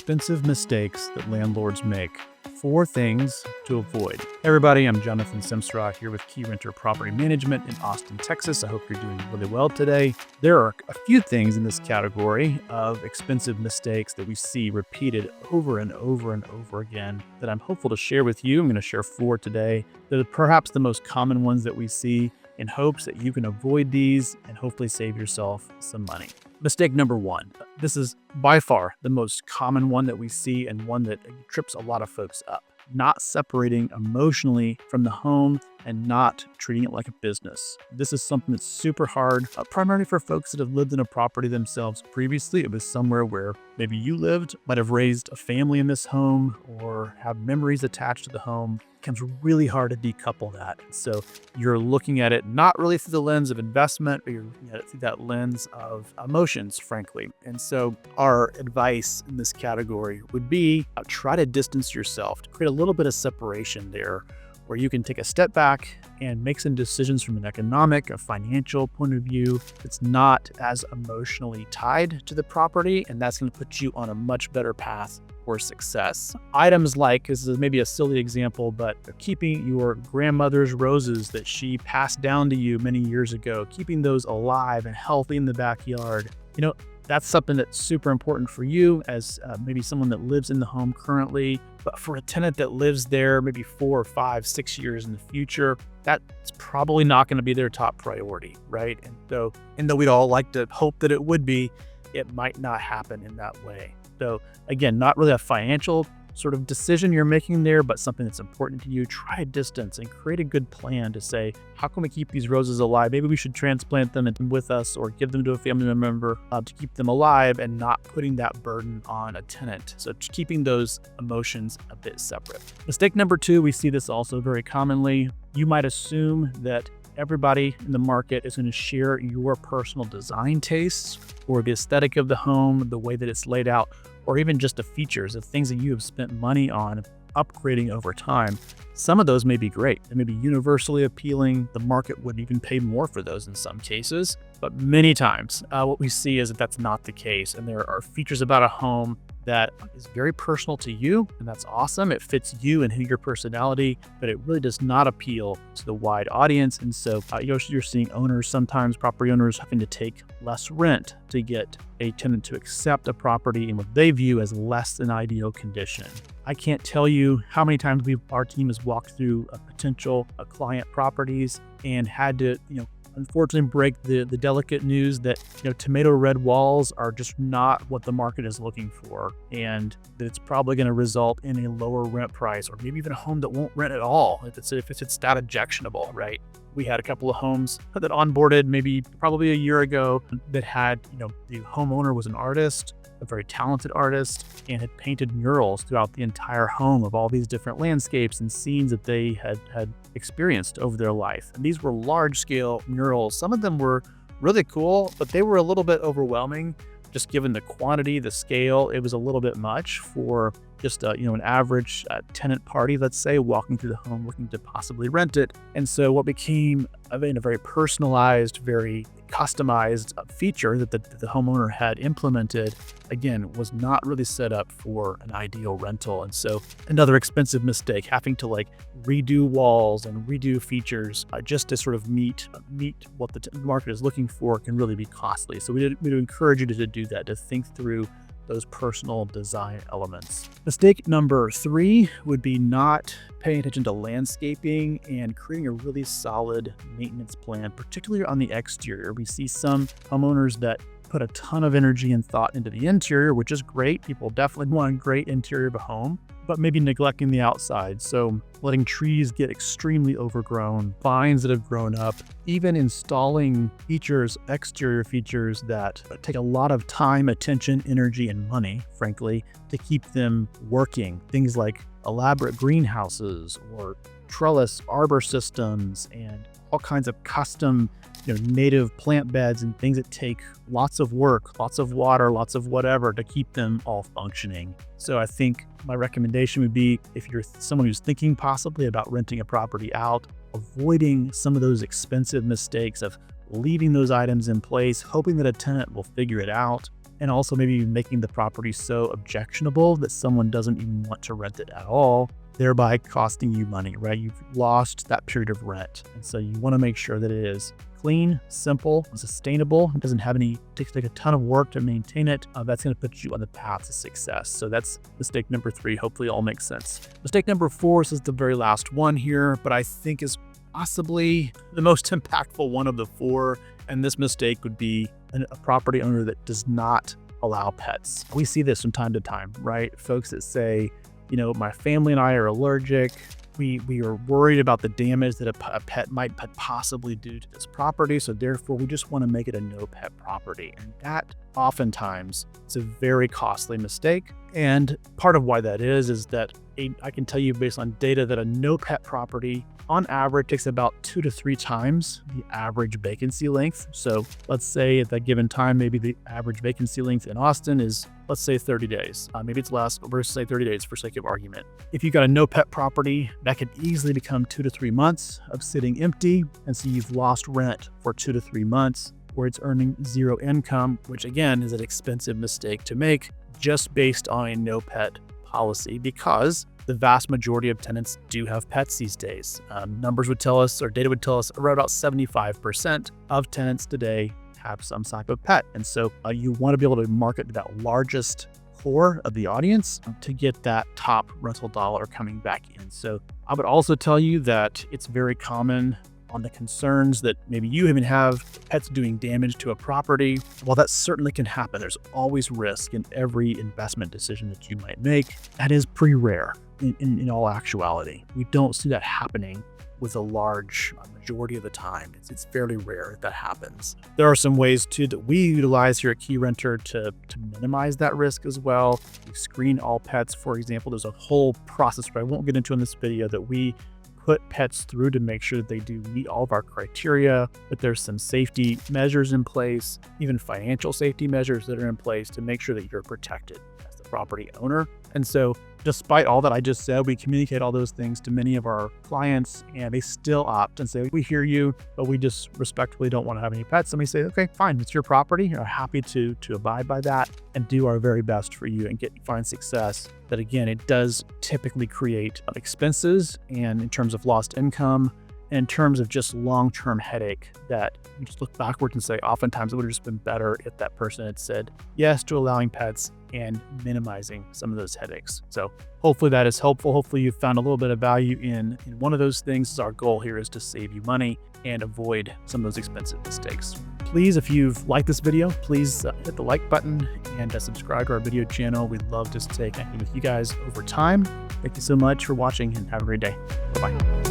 expensive mistakes that landlords make. 4 things to avoid. Hey everybody, I'm Jonathan Sempsrott here with Keyrenter Property Management in Austin, Texas. I hope you're doing really well today. There are a few things in this category of expensive mistakes that we see repeated over and over and over again that I'm hopeful to share with you. I'm going to share 4 today. They're perhaps the most common ones that we see in hopes that you can avoid these and hopefully save yourself some money. Mistake number 1. This is by far the most common one that we see and one that trips a lot of folks up. Not separating emotionally from the home and not treating it like a business. This is something that's super hard, primarily for folks that have lived in a property themselves previously. It was somewhere where maybe you lived, might have raised a family in this home, or have memories attached to the home. It becomes really hard to decouple that. So you're looking at it not really through the lens of investment, but you're looking at it through that lens of emotions, frankly. And so our advice in this category would be try to distance yourself, to create a little bit of separation there, where you can take a step back and make some decisions from an economic, a financial point of view that's not as emotionally tied to the property, and that's going to put you on a much better path for success. Items like, this is maybe a silly example, but keeping your grandmother's roses that she passed down to you many years ago, keeping those alive and healthy in the backyard. That's something that's super important for you as maybe someone that lives in the home currently, but for a tenant that lives there maybe 4 or 5, 6 years in the future, that's probably not going to be their top priority, right? And though we'd all like to hope that it would be, it might not happen in that way. So again, not really a financial sort of decision you're making there, but something that's important to you. Try a distance and create a good plan to say, how can we keep these roses alive? Maybe we should transplant them with us or give them to a family member to keep them alive and not putting that burden on a tenant. So keeping those emotions a bit separate. Mistake number 2, we see this also very commonly. You might assume that everybody in the market is going to share your personal design tastes or the aesthetic of the home, the way that it's laid out, or even just the features of things that you have spent money on upgrading over time. Some of those may be great. They may be universally appealing. The market would even pay more for those in some cases. But many times what we see is that that's not the case. And there are features about a home that is very personal to you, and that's awesome. It fits you and your personality, but it really does not appeal to the wide audience. And so you're seeing owners, sometimes property owners, having to take less rent to get a tenant to accept a property in what they view as less than ideal condition. I can't tell you how many times our team has walked through a potential client properties and had to, unfortunately break the delicate news that tomato red walls are just not what the market is looking for, and that it's probably going to result in a lower rent price, or maybe even a home that won't rent at all if it's that objectionable, right? We had a couple of homes that onboarded probably a year ago that had, the homeowner was an artist, a very talented artist, and had painted murals throughout the entire home of all these different landscapes and scenes that they had experienced over their life. And these were large-scale murals. Some of them were really cool, but they were a little bit overwhelming. Just given the quantity, the scale, it was a little bit much for just an average tenant party, let's say, walking through the home looking to possibly rent it. And so what became a very personalized, very customized feature that the homeowner had implemented, again, was not really set up for an ideal rental. And so another expensive mistake, having to redo walls and redo features just to sort of meet what the market is looking for, can really be costly. So we do encourage you to do that, to think through those personal design elements. Mistake number 3 would be not paying attention to landscaping and creating a really solid maintenance plan, particularly on the exterior. We see some homeowners that put a ton of energy and thought into the interior, which is great. People definitely want a great interior of a home, but maybe neglecting the outside. So letting trees get extremely overgrown, vines that have grown up, even installing exterior features that take a lot of time, attention, energy, and money, frankly, to keep them working. Things like elaborate greenhouses or trellis arbor systems and all kinds of custom native plant beds and things that take lots of work, lots of water, lots of whatever to keep them all functioning. So I think my recommendation would be, if you're someone who's thinking possibly about renting a property out, avoiding some of those expensive mistakes of leaving those items in place, hoping that a tenant will figure it out, and also maybe making the property so objectionable that someone doesn't even want to rent it at all, thereby costing you money, right? You've lost that period of rent. And so you want to make sure that it is clean, simple, sustainable. It doesn't have any, takes like a ton of work to maintain it. That's going to put you on the path to success. So that's mistake number 3. Hopefully it all makes sense. Mistake number 4 is the very last one here, but I think is possibly the most impactful one of the 4. And this mistake would be a property owner that does not allow pets. We see this from time to time, right? Folks that say, my family and I are allergic. We are worried about the damage that a pet might possibly do to this property. So therefore, we just want to make it a no pet property. And that oftentimes is a very costly mistake. And part of why that is that I can tell you based on data that a no pet property on average takes about 2 to 3 times the average vacancy length. So let's say at that given time, maybe the average vacancy length in Austin is, let's say 30 days. Maybe it's less, but we're say 30 days for sake of argument. If you've got a no pet property, that could easily become 2 to 3 months of sitting empty. And so you've lost rent for 2 to 3 months where it's earning 0 income, which again is an expensive mistake to make just based on a no pet policy, because the vast majority of tenants do have pets these days. Numbers would tell us, or data would tell us, around about 75% of tenants today have some type of pet. And so you want to be able to market to that largest core of the audience to get that top rental dollar coming back in. So I would also tell you that it's very common on the concerns that maybe you even have pets doing damage to a property. While that certainly can happen, there's always risk in every investment decision that you might make. That is pretty rare in all actuality. We don't see that happening with a large majority of the time. It's fairly rare that happens. There are some ways too that we utilize here at Keyrenter to minimize that risk as well. We screen all pets, for example. There's a whole process that I won't get into in this video that we put pets through to make sure that they do meet all of our criteria, but there's some safety measures in place, even financial safety measures that are in place to make sure that you're protected as the property owner. And so despite all that I just said, we communicate all those things to many of our clients, and they still opt and say, we hear you, but we just respectfully don't want to have any pets. And we say, okay, fine, it's your property. We're happy to abide by that and do our very best for you and find success. But again, it does typically create expenses, and in terms of lost income, and in terms of just long-term headache that you just look backwards and say, oftentimes it would have just been better if that person had said yes to allowing pets and minimizing some of those headaches. So hopefully that is helpful. Hopefully you found a little bit of value in one of those things. Our goal here is to save you money and avoid some of those expensive mistakes. Please, if you've liked this video, please hit the like button and subscribe to our video channel. We'd love to stay connected with you guys over time. Thank you so much for watching and have a great day. Bye-bye.